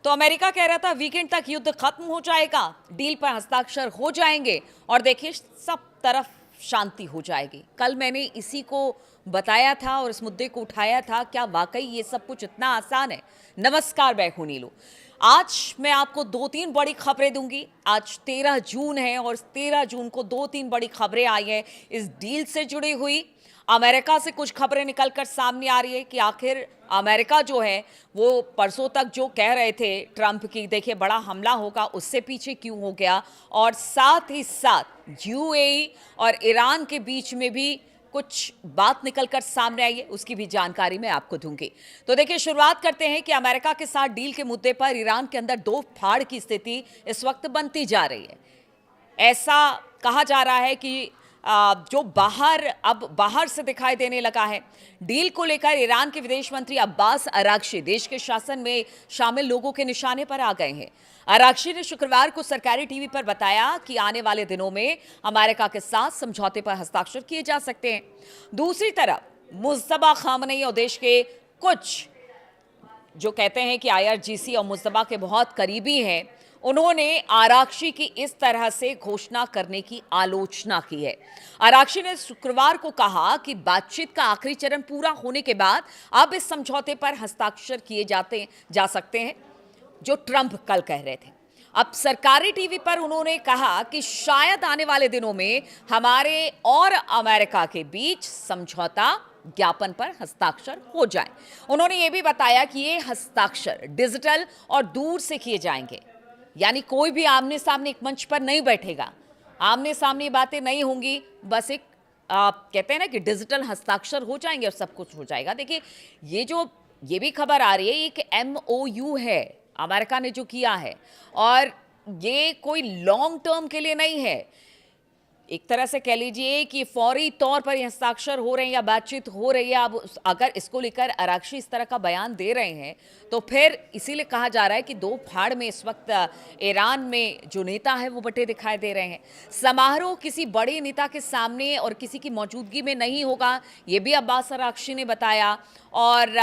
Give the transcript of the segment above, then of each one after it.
तो अमेरिका कह रहा था वीकेंड तक युद्ध खत्म हो जाएगा, डील पर हस्ताक्षर हो जाएंगे और देखिए सब तरफ शांति हो जाएगी। कल मैंने इसी को बताया था और इस मुद्दे को उठाया था। क्या वाकई ये सब कुछ इतना आसान है? नमस्कार, मैं हूं नीलू। आज मैं आपको दो तीन बड़ी खबरें दूंगी। आज 13 जून है और 13 जून को दो तीन बड़ी खबरें आई हैं इस डील से जुड़ी हुई। अमेरिका से कुछ खबरें निकलकर सामने आ रही है कि आखिर अमेरिका जो है वो परसों तक जो कह रहे थे ट्रंप की देखिए बड़ा हमला होगा, उससे पीछे क्यों हो गया, और साथ ही साथ यूएई और ईरान के बीच में भी कुछ बात निकलकर सामने आई है, उसकी भी जानकारी मैं आपको दूंगी। तो देखिए शुरुआत करते हैं कि अमेरिका के साथ डील के मुद्दे पर ईरान के अंदर दो फाड़ की स्थिति इस वक्त बनती जा रही है। ऐसा कहा जा रहा है कि जो बाहर से दिखाई देने लगा है। डील को लेकर ईरान के विदेश मंत्री अब्बास अरागची देश के शासन में शामिल लोगों के निशाने पर आ गए हैं। अरागची ने शुक्रवार को सरकारी टीवी पर बताया कि आने वाले दिनों में अमेरिका के साथ समझौते पर हस्ताक्षर किए जा सकते हैं। दूसरी तरफ मुज्तबा खामनेई और देश के कुछ जो कहते हैं कि आईआरजीसी और मुज्तबा के बहुत करीबी हैं, उन्होंने आरागची की इस तरह से घोषणा करने की आलोचना की है। आरागची ने शुक्रवार को कहा कि बातचीत का आखिरी चरण पूरा होने के बाद अब इस समझौते पर हस्ताक्षर किए जा सकते हैं, जो ट्रंप कल कह रहे थे। अब सरकारी टीवी पर उन्होंने कहा कि शायद आने वाले दिनों में हमारे और अमेरिका के बीच समझौता ज्ञापन पर हस्ताक्षर हो जाए। उन्होंने ये भी बताया कि ये हस्ताक्षर डिजिटल और दूर से किए जाएंगे, यानी कोई भी आमने सामने एक मंच पर नहीं बैठेगा, आमने सामने बातें नहीं होंगी, बस एक कहते हैं ना कि डिजिटल हस्ताक्षर हो जाएंगे और सब कुछ हो जाएगा। देखिए ये भी खबर आ रही है, एक MOU है अमेरिका ने जो किया है, और ये कोई लॉन्ग टर्म के लिए नहीं है। एक तरह से कह लीजिए कि फौरी तौर पर हस्ताक्षर हो रहे हैं या बातचीत हो रही है। अब अगर इसको लेकर आरागची इस तरह का बयान दे रहे हैं तो फिर इसीलिए कहा जा रहा है कि दो फाड़ में इस वक्त ईरान में जो नेता है वो बटे दिखाई दे रहे हैं। समारोह किसी बड़े नेता के सामने और किसी की मौजूदगी में नहीं होगा, ये भी अब्बास आरागची ने बताया। और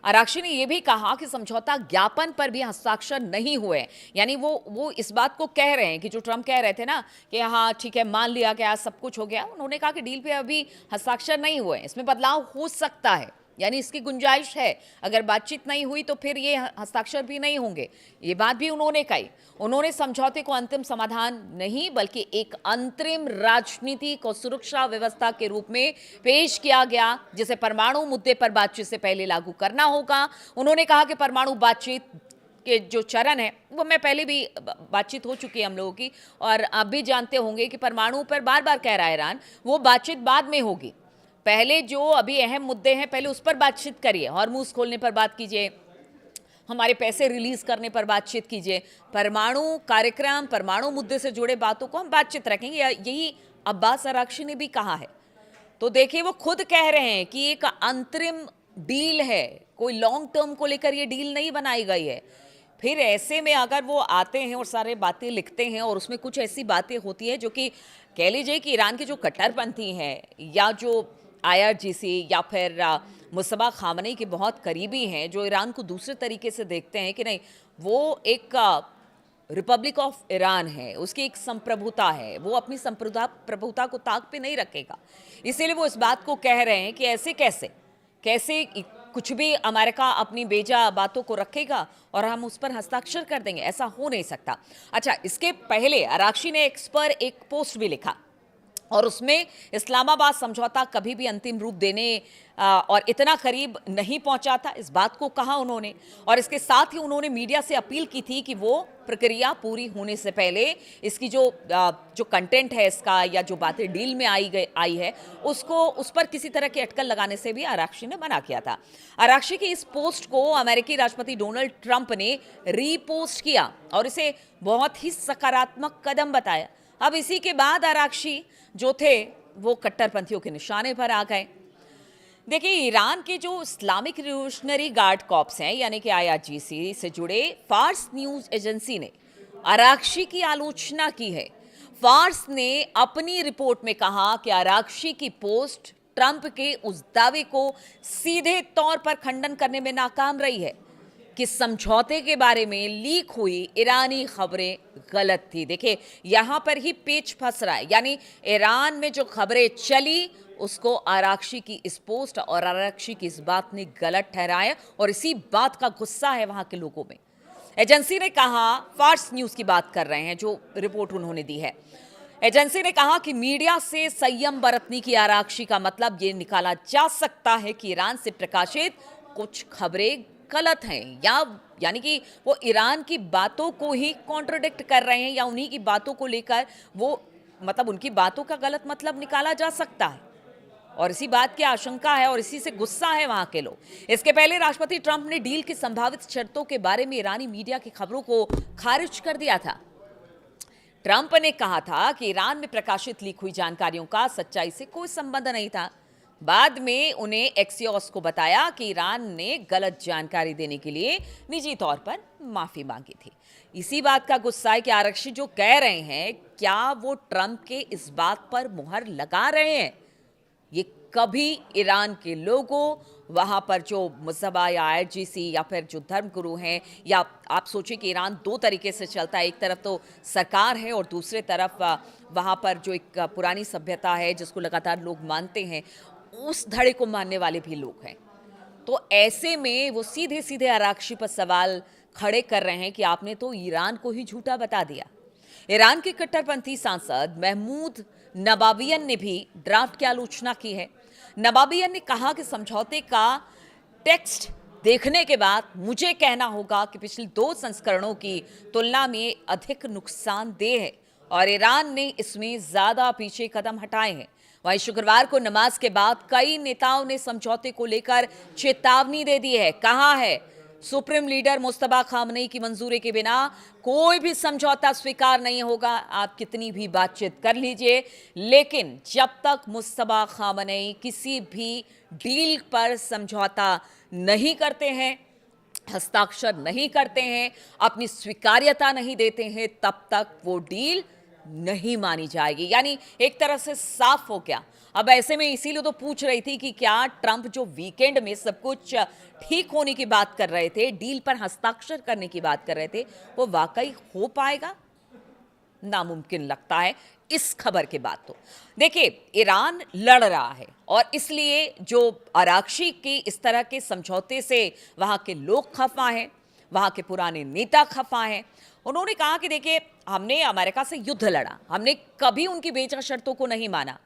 आरागची ने यह भी कहा कि समझौता ज्ञापन पर भी हस्ताक्षर नहीं हुए, यानी वो इस बात को कह रहे हैं कि जो ट्रंप कह रहे थे ना कि हाँ ठीक है मान लिया गया, सब कुछ हो गया। उन्होंने कहा कि डील पे अभी हस्ताक्षर नहीं हुए, इसमें बदलाव हो सकता है, यानी इसकी गुंजाइश है। अगर बातचीत नहीं हुई तो फिर ये हस्ताक्षर भी नहीं होंगे, ये बात भी उन्होंने कही। उन्होंने समझौते को अंतिम समाधान नहीं बल्कि एक अंतरिम राजनीतिक और सुरक्षा व्यवस्था के रूप में पेश किया गया, जिसे परमाणु मुद्दे पर बातचीत से पहले लागू करना होगा। उन्होंने कहा कि परमाणु बातचीत के जो चरण है वो मैं पहले भी बातचीत हो चुकी है हम लोगों की, और आप भी जानते होंगे कि परमाणु पर बार बार कह रहा है ईरान, वो बातचीत बाद में होगी। पहले जो अभी अहम मुद्दे हैं पहले उस पर बातचीत करिए, हॉर्मूज खोलने पर बात कीजिए, हमारे पैसे रिलीज करने पर बातचीत कीजिए। परमाणु कार्यक्रम, परमाणु मुद्दे से जुड़े बातों को हम बातचीत रखेंगे, यही अब्बास आरागची ने भी कहा है। तो देखिए वो खुद कह रहे हैं कि एक अंतरिम डील है, कोई लॉन्ग टर्म को लेकर ये डील नहीं बनाई गई है। फिर ऐसे में अगर वो आते हैं और सारे बातें लिखते हैं और उसमें कुछ ऐसी बातें होती हैं जो कि कह लीजिए कि ईरान के जो कट्टरपंथी हैं या जो आईआरजीसी या फिर मुज्तबा खामनेई के बहुत करीबी हैं, जो ईरान को दूसरे तरीके से देखते हैं कि नहीं वो एक रिपब्लिक ऑफ ईरान है, उसकी एक संप्रभुता है, वो अपनी प्रभुता को ताक पे नहीं रखेगा। इसीलिए वो इस बात को कह रहे हैं कि ऐसे कैसे कुछ भी अमेरिका अपनी बेजा बातों को रखेगा और हम उस पर हस्ताक्षर कर देंगे, ऐसा हो नहीं सकता। अच्छा, इसके पहले आरागची ने एक्स पर एक पोस्ट भी लिखा और उसमें इस्लामाबाद समझौता कभी भी अंतिम रूप देने और इतना करीब नहीं पहुंचा था, इस बात को कहा उन्होंने। और इसके साथ ही उन्होंने मीडिया से अपील की थी कि वो प्रक्रिया पूरी होने से पहले इसकी जो कंटेंट है इसका या जो बातें डील में आई है उस पर किसी तरह की अटकल लगाने से भी आरागची ने मना किया था। आरागची की इस पोस्ट को अमेरिकी राष्ट्रपति डोनाल्ड ट्रंप ने रीपोस्ट किया और इसे बहुत ही सकारात्मक कदम बताया। अब इसी के बाद आरागची जो थे वो कट्टरपंथियों के निशाने पर आ गए। देखिए ईरान के जो इस्लामिक रिवोल्यूशनरी गार्ड कॉर्प्स हैं यानी कि आईआरजीसी से जुड़े फार्स न्यूज एजेंसी ने आरागची की आलोचना की है। फार्स ने अपनी रिपोर्ट में कहा कि आरागची की पोस्ट ट्रंप के उस दावे को सीधे तौर पर खंडन करने में नाकाम रही है। कि समझौते के बारे में लीक हुई ईरानी खबरें गलत थी। देखिए यहां पर ही पेच फंस रहा है, यानी ईरान में जो खबरें चली उसको आराक्शी की इस पोस्ट और आराक्शी की इस बात ने गलत ठहराया और इसी बात का गुस्सा है वहां के लोगों में। एजेंसी ने कहा, फार्स न्यूज की बात कर रहे हैं जो रिपोर्ट उन्होंने दी है, एजेंसी ने कहा कि मीडिया से संयम बरतने की आराक्शी का मतलब ये निकाला जा सकता है कि ईरान से प्रकाशित कुछ खबरें गलत हैं, या यानी कि वो ईरान की बातों को ही कॉन्ट्रोडिक्ट कर रहे हैं, या उन्हीं की बातों को लेकर वो मतलब उनकी बातों का गलत मतलब निकाला जा सकता है। और इसी बात की आशंका है और इसी से गुस्सा है वहां के लोग। इसके पहले राष्ट्रपति ट्रंप ने डील की संभावित शर्तों के बारे में ईरानी मीडिया की खबरों को खारिज कर दिया था। ट्रंप ने कहा था कि ईरान में प्रकाशित लीक हुई जानकारियों का सच्चाई से कोई संबंध नहीं था। बाद में उन्हें एक्सियोस को बताया कि ईरान ने गलत जानकारी देने के लिए निजी तौर पर माफी मांगी थी। इसी बात का गुस्सा है कि आरक्षी जो कह रहे हैं, क्या वो ट्रंप के इस बात पर मुहर लगा रहे हैं? ये कभी ईरान के लोगों, वहां पर जो मुसबा या आईआरजीसी या फिर जो धर्मगुरु हैं, या आप सोचिए कि ईरान दो तरीके से चलता है, एक तरफ तो सरकार है और दूसरे तरफ वहां पर जो एक पुरानी सभ्यता है जिसको लगातार लोग मानते हैं, उस धड़े को मानने वाले भी लोग हैं। तो ऐसे में वो सीधे सीधे आराक्शी पर सवाल खड़े कर रहे हैं कि आपने तो ईरान को ही झूठा बता दिया। ईरान के कट्टरपंथी सांसद महमूद नबावियन ने भी ड्राफ्ट की आलोचना की है। नबावियन ने कहा कि समझौते का टेक्स्ट देखने के बाद मुझे कहना होगा कि पिछले 2 संस्करणों की तुलना में अधिक नुकसानदेह है और ईरान ने इसमें ज्यादा पीछे कदम हटाए हैं। वहीं शुक्रवार को नमाज के बाद कई नेताओं ने समझौते को लेकर चेतावनी दे दी है। कहा है, सुप्रीम लीडर मुस्तफा खामनेई की मंजूरी के बिना कोई भी समझौता स्वीकार नहीं होगा। आप कितनी भी बातचीत कर लीजिए, लेकिन जब तक मुस्तफा खामनेई किसी भी डील पर समझौता नहीं करते हैं, हस्ताक्षर नहीं करते हैं, अपनी स्वीकार्यता नहीं देते हैं, तब तक वो डील नहीं मानी जाएगी। यानी एक तरह से साफ हो गया। अब ऐसे में इसीलिए तो पूछ रही थी कि क्या ट्रंप जो वीकेंड में सब कुछ ठीक होने की बात कर रहे थे, डील पर हस्ताक्षर करने की बात कर रहे थे, वो वाकई हो पाएगा? नामुमकिन लगता है इस खबर के बाद। तो देखिए, ईरान लड़ रहा है और इसलिए जो आराक्शी की इस तरह के समझौते से वहां के लोग खफा हैं, वहां के पुराने नेता खफा हैं। उन्होंने कहा कि देखिए, हमने अमेरिका से युद्ध लड़ा, हमने कभी उनकी बेजा शर्तों को नहीं माना,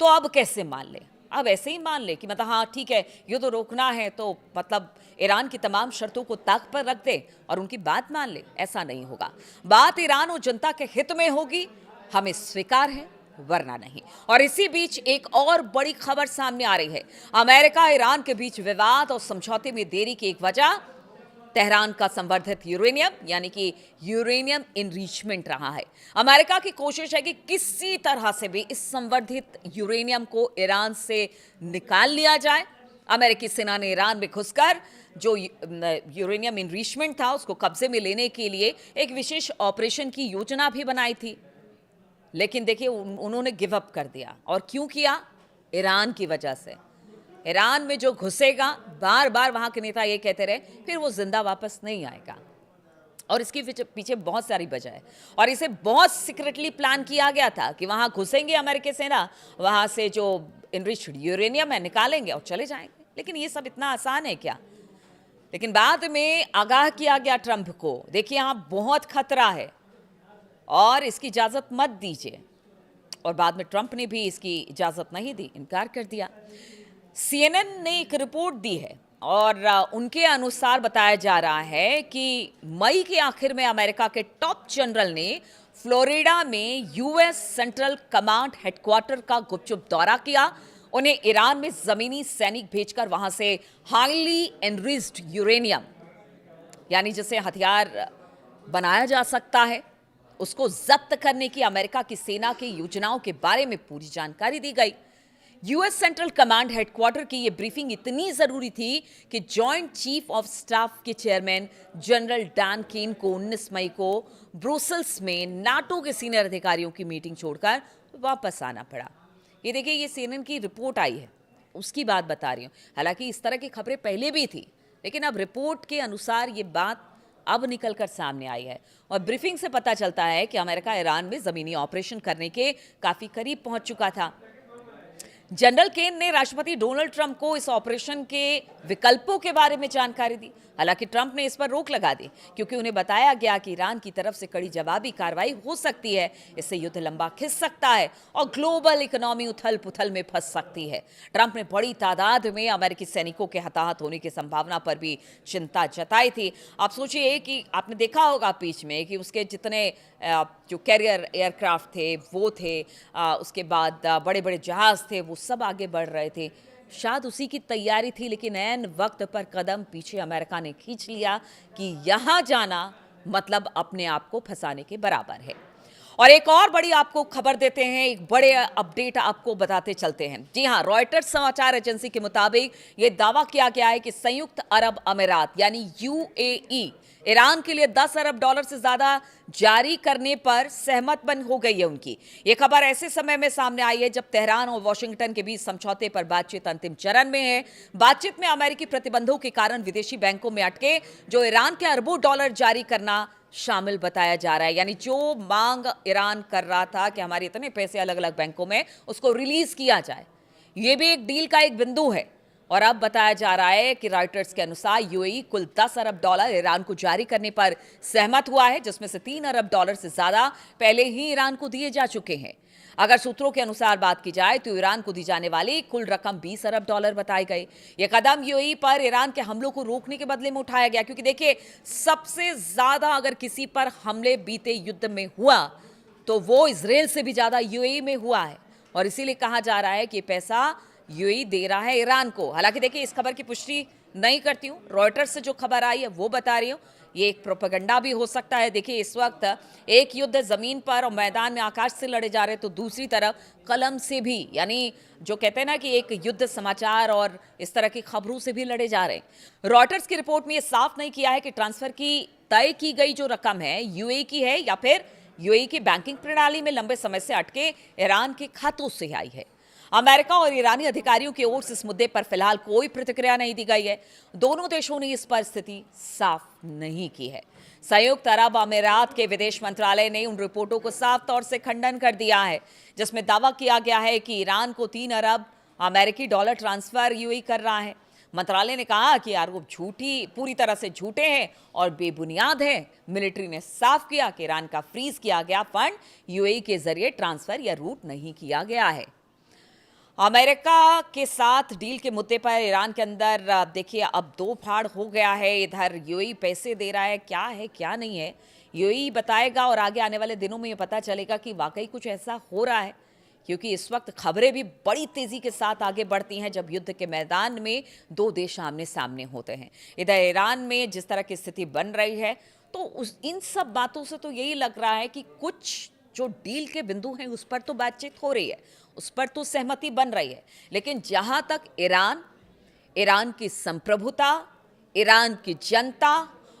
तो अब कैसे मान ले? अब ऐसे ही मान ले कि मतलब हाँ ठीक है, युद्ध रोकना है तो मतलब ईरान की तमाम शर्तों को ताक पर रख दे और उनकी बात मान ले? ऐसा नहीं होगा। बात ईरान और जनता के हित में होगी, हमें स्वीकार है, वरना नहीं। और इसी बीच एक और बड़ी खबर सामने आ रही है। अमेरिका ईरान के बीच विवाद और समझौते में देरी की एक वजह तेहरान का संवर्धित यूरेनियम, यानी कि यूरेनियम इनरिचमेंट रहा है। अमेरिका की कोशिश है कि किसी तरह से भी इस संवर्धित यूरेनियम को ईरान से निकाल लिया जाए। अमेरिकी सेना ने ईरान में घुसकर जो यूरेनियम इनरिचमेंट था उसको कब्जे में लेने के लिए एक विशेष ऑपरेशन की योजना भी बनाई थी, लेकिन देखिए उन्होंने गिव अप कर दिया। और क्यों किया? ईरान की वजह से। ईरान में जो घुसेगा, बार बार वहां के नेता ये कहते रहे, फिर वो जिंदा वापस नहीं आएगा। और इसके पीछे बहुत सारी वजह है और इसे बहुत सीक्रेटली प्लान किया गया था कि वहां घुसेंगे अमेरिकी सेना, वहां से जो इनरिच्ड यूरेनियम है निकालेंगे और चले जाएंगे। लेकिन ये सब इतना आसान है क्या? लेकिन बाद में आगाह किया गया ट्रंप को, देखिए यहां बहुत खतरा है और इसकी इजाजत मत दीजिए। और बाद में ट्रंप ने भी इसकी इजाजत नहीं दी, इनकार कर दिया। CNN ने एक रिपोर्ट दी है और उनके अनुसार बताया जा रहा है कि मई के आखिर में अमेरिका के टॉप जनरल ने फ्लोरिडा में यूएस सेंट्रल कमांड हेडक्वार्टर का गुपचुप दौरा किया। उन्हें ईरान में जमीनी सैनिक भेजकर वहां से हाईली एनरिच्ड यूरेनियम, यानी जिसे हथियार बनाया जा सकता है, उसको जब्त करने की अमेरिका की सेना की योजनाओं के बारे में पूरी जानकारी दी गई। यूएस सेंट्रल कमांड हेडक्वार्टर की यह ब्रीफिंग इतनी जरूरी थी कि जॉइंट चीफ ऑफ स्टाफ के चेयरमैन जनरल डैन केन को 19 मई को ब्रुसेल्स में नाटो के सीनियर अधिकारियों की मीटिंग छोड़कर वापस आना पड़ा। ये देखिए, ये CNN की रिपोर्ट आई है, उसकी बात बता रही हूं। हालांकि इस तरह की खबरें पहले भी थी, लेकिन अब रिपोर्ट के अनुसार ये बात अब निकलकर सामने आई है और ब्रीफिंग से पता चलता है कि अमेरिका ईरान में जमीनी ऑपरेशन करने के काफी करीब पहुंच चुका था। जनरल केन ने राष्ट्रपति डोनाल्ड ट्रंप को इस ऑपरेशन के विकल्पों के बारे में जानकारी दी। हालांकि ट्रंप ने इस पर रोक लगा दी क्योंकि उन्हें बताया गया कि ईरान की तरफ से कड़ी जवाबी कार्रवाई हो सकती है, इससे युद्ध लंबा खिंच सकता है और ग्लोबल इकोनॉमी उथल पुथल में फंस सकती है। ट्रंप ने बड़ी तादाद में अमेरिकी सैनिकों के हताहत होने की संभावना पर भी चिंता जताई थी। आप सोचिए कि आपने देखा होगा बीच में कि उसके जितने जो कैरियर एयरक्राफ्ट थे वो थे, उसके बाद बड़े बड़े जहाज थे, वो सब आगे बढ़ रहे थे। शायद उसी की तैयारी थी, लेकिन ऐन वक्त पर कदम पीछे अमेरिका ने खींच लिया कि यहां जाना मतलब अपने आप को फंसाने के बराबर है। और एक और बड़ी आपको खबर देते हैं, एक बड़े अपडेट आपको बताते चलते हैं। जी हां, रॉयटर्स समाचार एजेंसी के मुताबिक ये दावा किया गया है कि संयुक्त अरब अमीरात यानी यूएई ईरान के लिए 10 अरब डॉलर से ज्यादा जारी करने पर सहमत बन हो गई है उनकी। ये खबर ऐसे समय में सामने आई है जब तेहरान और वॉशिंगटन के बीच समझौते पर बातचीत अंतिम चरण में है। बातचीत में अमेरिकी प्रतिबंधों के कारण विदेशी बैंकों में अटके जो ईरान के अरबों डॉलर जारी करना शामिल बताया जा रहा है। यानी जो मांग ईरान कर रहा था कि हमारे इतने पैसे अलग अलग बैंकों में, उसको रिलीज किया जाए, ये भी एक डील का एक बिंदु है। और अब बताया जा रहा है कि रॉयटर्स के अनुसार यूएई कुल 10 अरब डॉलर ईरान को जारी करने पर सहमत हुआ है, जिसमें से 3 अरब डॉलर से ज्यादा पहले ही ईरान को दिए जा चुके हैं। अगर सूत्रों के अनुसार बात की जाए तो ईरान को दी जाने वाली कुल रकम 20 अरब डॉलर बताई गई। यह कदम यूएई पर ईरान के हमलों को रोकने के बदले में उठाया गया, क्योंकि देखिए सबसे ज्यादा अगर किसी पर हमले बीते युद्ध में हुआ तो वो इजराइल से भी ज्यादा यूएई में हुआ है। और इसीलिए कहा जा रहा है कि पैसा यूएई दे रहा है ईरान को। हालांकि देखिए इस खबर की पुष्टि नहीं करती हूं, रॉयटर्स से जो खबर आई है वो बता रही हूं, ये एक प्रोपेगेंडा भी हो सकता है। देखिए इस वक्त एक युद्ध जमीन पर और मैदान में आकाश से लड़े जा रहे, तो दूसरी तरफ कलम से भी, यानी जो कहते हैं ना कि एक युद्ध समाचार और इस तरह की खबरों से भी लड़े जा रहे हैं। रॉयटर्स की रिपोर्ट में ये साफ नहीं किया है कि ट्रांसफर की तय की गई जो रकम है यूएई की है या फिर यूएई की बैंकिंग प्रणाली में लंबे समय से अटके ईरान के खातों से आई है। अमेरिका और ईरानी अधिकारियों की ओर से इस मुद्दे पर फिलहाल कोई प्रतिक्रिया नहीं दी गई है। दोनों देशों ने इस पर स्थिति साफ नहीं की है। संयुक्त अरब अमीरात के विदेश मंत्रालय ने उन रिपोर्टों को साफ तौर से खंडन कर दिया है जिसमें दावा किया गया है कि ईरान को 3 अरब अमेरिकी डॉलर ट्रांसफर यूएई कर रहा है। मंत्रालय ने कहा कि आरोप पूरी तरह से झूठे हैं और बेबुनियाद हैं। मिलिट्री ने साफ किया कि ईरान का फ्रीज किया गया फंड यूएई के जरिए ट्रांसफर या रूट नहीं किया गया है। अमेरिका के साथ डील के मुद्दे पर ईरान के अंदर देखिए अब दो फाड़ हो गया है। इधर यूएई पैसे दे रहा है, क्या है क्या नहीं है यूएई बताएगा और आगे आने वाले दिनों में ये पता चलेगा कि वाकई कुछ ऐसा हो रहा है, क्योंकि इस वक्त खबरें भी बड़ी तेजी के साथ आगे बढ़ती हैं जब युद्ध के मैदान में दो देश आमने सामने होते हैं। इधर ईरान में जिस तरह की स्थिति बन रही है तो इन सब बातों से तो यही लग रहा है कि कुछ जो डील के बिंदु हैं उस पर तो बातचीत हो रही है, उस पर तो सहमति बन रही है, लेकिन जहां तक ईरान की संप्रभुता, ईरान की जनता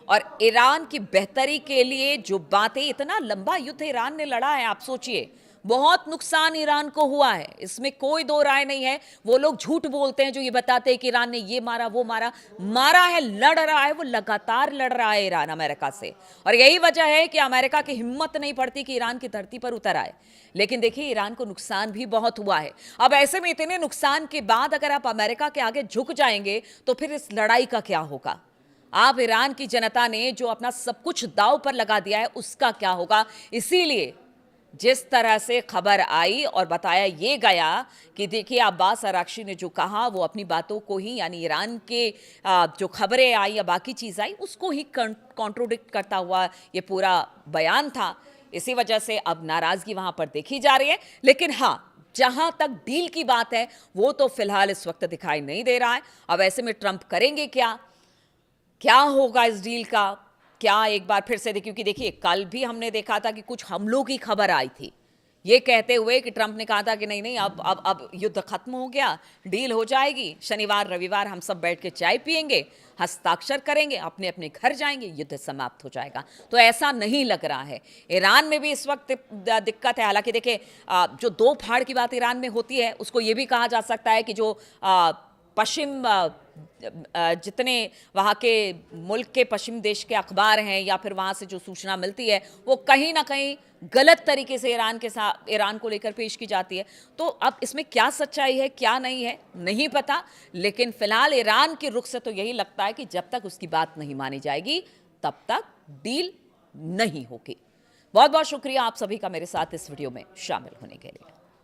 और ईरान की बेहतरी के लिए जो बातें, इतना लंबा युद्ध ईरान ने लड़ा है, आप सोचिए बहुत नुकसान ईरान को हुआ है, इसमें कोई दो राय नहीं है। वो लोग झूठ बोलते हैं जो ये बताते हैं कि ईरान ने ये मारा वो मारा है, लड़ रहा है, वो लगातार लड़ रहा है ईरान अमेरिका से, और यही वजह है कि अमेरिका की हिम्मत नहीं पड़ती कि ईरान की धरती पर उतर आए। लेकिन देखिए ईरान को नुकसान भी बहुत हुआ है। अब ऐसे में इतने नुकसान के बाद अगर आप अमेरिका के आगे झुक जाएंगे तो फिर इस लड़ाई का क्या होगा? आप ईरान की जनता ने जो अपना सब कुछ दांव पर लगा दिया है उसका क्या होगा? इसीलिए जिस तरह से खबर आई और बताया ये गया कि देखिए अब्बास अराक्ची ने जो कहा वो अपनी बातों को ही, यानी ईरान के जो खबरें आई या बाकी चीज़ आई उसको ही कॉन्ट्रोडिक्ट करता हुआ ये पूरा बयान था। इसी वजह से अब नाराज़गी वहाँ पर देखी जा रही है। लेकिन हाँ, जहाँ तक डील की बात है वो तो फिलहाल इस वक्त दिखाई नहीं दे रहा है। अब ऐसे में ट्रंप करेंगे क्या होगा इस डील का? क्या एक बार फिर से क्योंकि देखिए कल भी हमने देखा था कि कुछ हमलों की खबर आई थी, ये कहते हुए कि ट्रंप ने कहा था कि नहीं अब युद्ध खत्म हो गया, डील हो जाएगी, शनिवार रविवार हम सब बैठ के चाय पिएंगे, हस्ताक्षर करेंगे, अपने अपने घर जाएंगे, युद्ध समाप्त हो जाएगा। तो ऐसा नहीं लग रहा है। ईरान में भी इस वक्त दिक्कत है। हालांकि देखिए जो दो फाड़ की बात ईरान में होती है उसको ये भी कहा जा सकता है कि जो पश्चिम जितने वहाँ के मुल्क के पश्चिम देश के अखबार हैं या फिर वहाँ से जो सूचना मिलती है वो कहीं ना कहीं गलत तरीके से ईरान को लेकर पेश की जाती है। तो अब इसमें क्या सच्चाई है क्या नहीं है नहीं पता, लेकिन फिलहाल ईरान के रुख से तो यही लगता है कि जब तक उसकी बात नहीं मानी जाएगी तब तक डील नहीं होगी। बहुत बहुत शुक्रिया आप सभी का मेरे साथ इस वीडियो में शामिल होने के लिए।